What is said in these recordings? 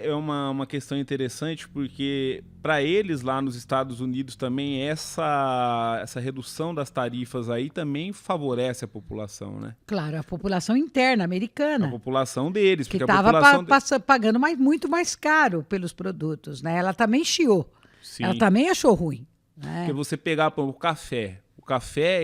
é uma questão interessante, porque para eles lá nos Estados Unidos também essa redução das tarifas aí também favorece a população, né? Claro, a população interna A americana, população deles, que porque a estava população... pagando muito mais caro pelos produtos, né? Ela também chiou, ela Sim, também achou ruim, porque né? você pegar pô, o café,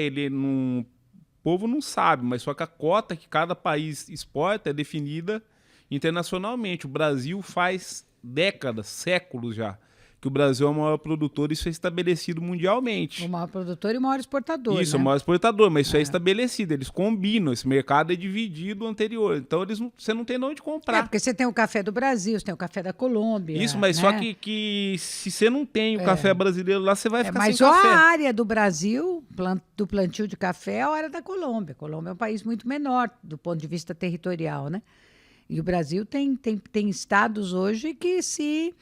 ele não... O povo não sabe, mas só que a cota que cada país exporta é definida internacionalmente. O Brasil faz décadas, séculos já, que o Brasil é o maior produtor, isso é estabelecido mundialmente. O maior produtor e o maior exportador, Isso, é o né? maior exportador, mas isso é estabelecido, eles combinam, esse mercado é dividido anterior, então você não tem de onde comprar. Porque você tem o café do Brasil, você tem o café da Colômbia. Isso, mas né? só que se você não tem o café brasileiro lá, você vai ficar Mas sem só café. a área do Brasil, do plantio de café, é a área da Colômbia. A Colômbia é um país muito menor do ponto de vista territorial, né? E o Brasil tem estados hoje que se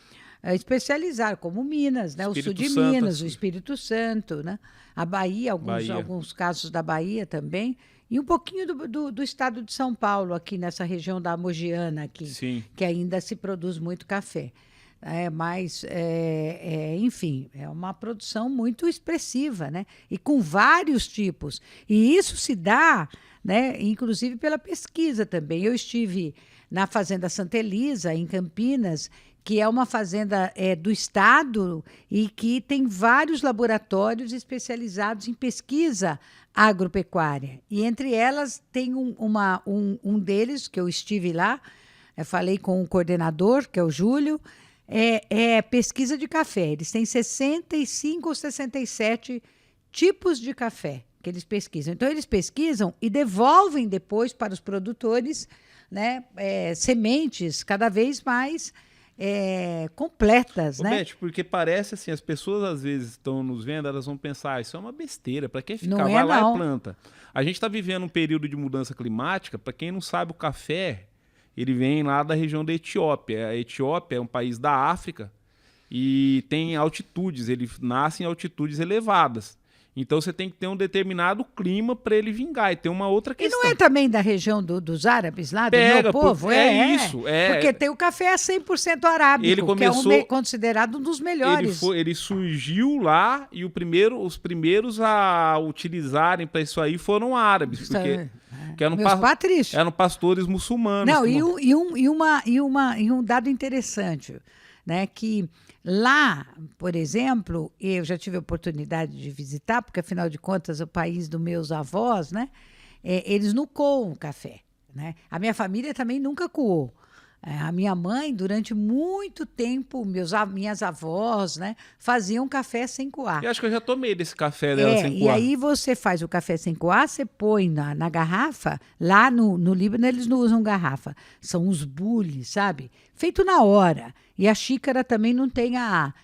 especializaram, como Minas, né? O sul de Minas, o Espírito Santo, né? A Bahia, alguns casos da Bahia também. E um pouquinho do estado de São Paulo, aqui nessa região da Mogiana, aqui, Sim. que ainda se produz muito café. Enfim, é uma produção muito expressiva, né? E com vários tipos. E isso se dá, né, inclusive pela pesquisa também. Eu estive na Fazenda Santa Elisa, em Campinas, que é uma fazenda do estado e que tem vários laboratórios especializados em pesquisa agropecuária. E entre elas tem um deles, que eu estive lá, falei com o coordenador, que é o Júlio, pesquisa de café. Eles têm 65 ou 67 tipos de café que eles pesquisam. Então, eles pesquisam e devolvem depois para os produtores, né, sementes cada vez mais completas. Né? Beth, porque parece assim, as pessoas às vezes estão nos vendo, elas vão pensar, isso é uma besteira, para que ficar? Não Vai lá não. e planta. A gente está vivendo um período de mudança climática, para quem não sabe, o café, ele vem lá da região da Etiópia. A Etiópia é um país da África e tem altitudes, ele nasce em altitudes elevadas. Então você tem que ter um determinado clima para ele vingar. E tem uma outra questão. E não é também da região dos árabes lá, do meu povo? Isso. Porque tem o café 100% arábico, ele começou, que é considerado um dos melhores. Ele surgiu lá e os primeiros a utilizarem para isso aí foram árabes. Porque eram pastores muçulmanos. Não, e um dado interessante, né, que lá, por exemplo, eu já tive a oportunidade de visitar, porque afinal de contas o país dos meus avós, né, eles não coam café, né? A minha família também nunca coou. A minha mãe, durante muito tempo, minhas avós, né, faziam café sem coar. Eu acho que eu já tomei desse café dela sem coar. E aí você faz o café sem coar, você põe na garrafa. Lá no Líbano eles não usam garrafa, são os bules, sabe? Feito na hora. E a xícara também não tem a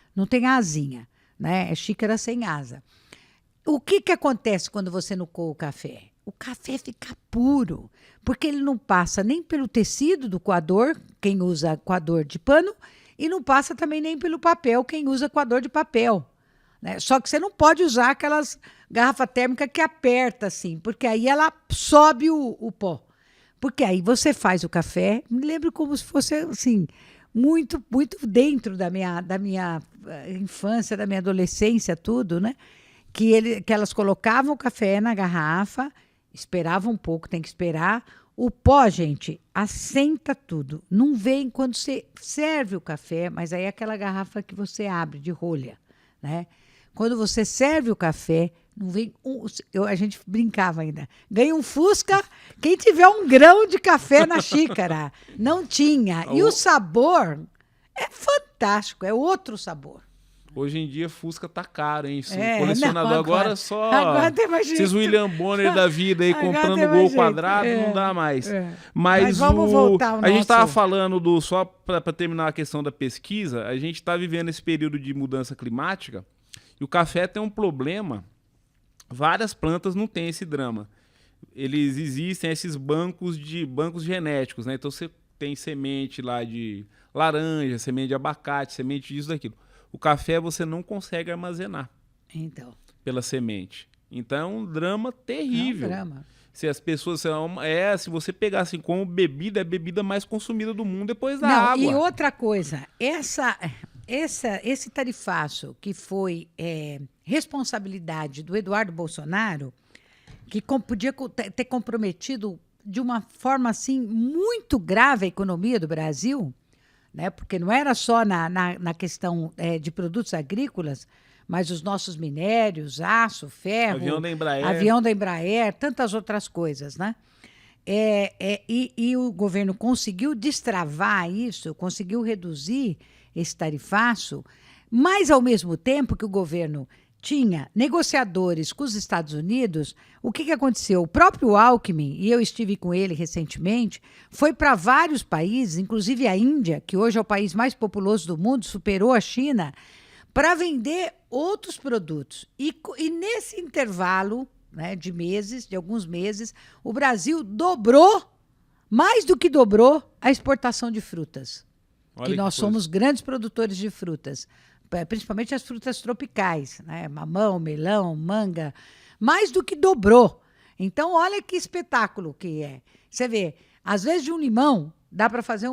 asinha, né? É xícara sem asa. O que acontece quando você não coa o café? O café fica puro, porque ele não passa nem pelo tecido do coador, quem usa coador de pano, e não passa também nem pelo papel, quem usa coador de papel. Né? Só que você não pode usar aquelas garrafas térmicas que aperta assim, porque aí ela sobe o pó. Porque aí você faz o café, me lembro como se fosse assim, muito, muito dentro da minha infância, da minha adolescência, tudo, né? Que elas colocavam o café na garrafa, esperavam um pouco, tem que esperar. O pó, gente, assenta tudo. Não vem quando você serve o café, mas aí é aquela garrafa que você abre de rolha, né? Quando você serve o café, não vem a gente brincava ainda. Ganha um Fusca quem tiver um grão de café na xícara. Não tinha. E o sabor é fantástico, é outro sabor. Hoje em dia, Fusca tá caro, hein? O colecionador agora só... Agora tem mais jeito. Esses William Bonner da vida aí, comprando gol quadrado, não dá mais. Mas vamos voltar ao A gente tava falando só para terminar a questão da pesquisa, a gente tá vivendo esse período de mudança climática e o café tem um problema. Várias plantas não têm esse drama. Eles existem esses bancos genéticos, né? Então você tem semente lá de laranja, semente de abacate, semente disso, daquilo. O café você não consegue armazenar pela semente. Então é um drama terrível. Se as pessoas... se você pegar assim como bebida, é a bebida mais consumida do mundo depois da Não, água. e outra coisa, esse tarifaço que foi responsabilidade do Eduardo Bolsonaro, que podia ter comprometido de uma forma assim muito grave a economia do Brasil, né? Porque não era só na questão de produtos agrícolas, mas os nossos minérios, aço, ferro, Avião da Embraer, tantas outras coisas, né? E o governo conseguiu destravar isso, conseguiu reduzir esse tarifaço, mas, ao mesmo tempo que o governo tinha negociadores com os Estados Unidos, o que aconteceu? O próprio Alckmin, e eu estive com ele recentemente, foi para vários países, inclusive a Índia, que hoje é o país mais populoso do mundo, superou a China, para vender outros produtos. E nesse intervalo, né, de alguns meses, o Brasil dobrou, mais do que dobrou, a exportação de frutas. Que nós somos grandes produtores de frutas, principalmente as frutas tropicais, né? Mamão, melão, manga, mais do que dobrou. Então, olha que espetáculo que é. Você vê, às vezes de um limão, dá para fazer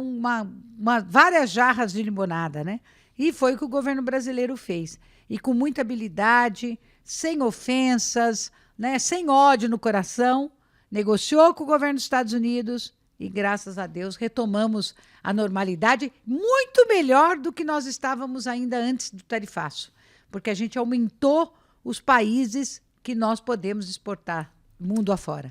várias jarras de limonada, né? E foi o que o governo brasileiro fez. E com muita habilidade, sem ofensas, né? Sem ódio no coração, negociou com o governo dos Estados Unidos e, graças a Deus, retomamos a normalidade muito melhor do que nós estávamos ainda antes do tarifaço, porque a gente aumentou os países que nós podemos exportar mundo afora.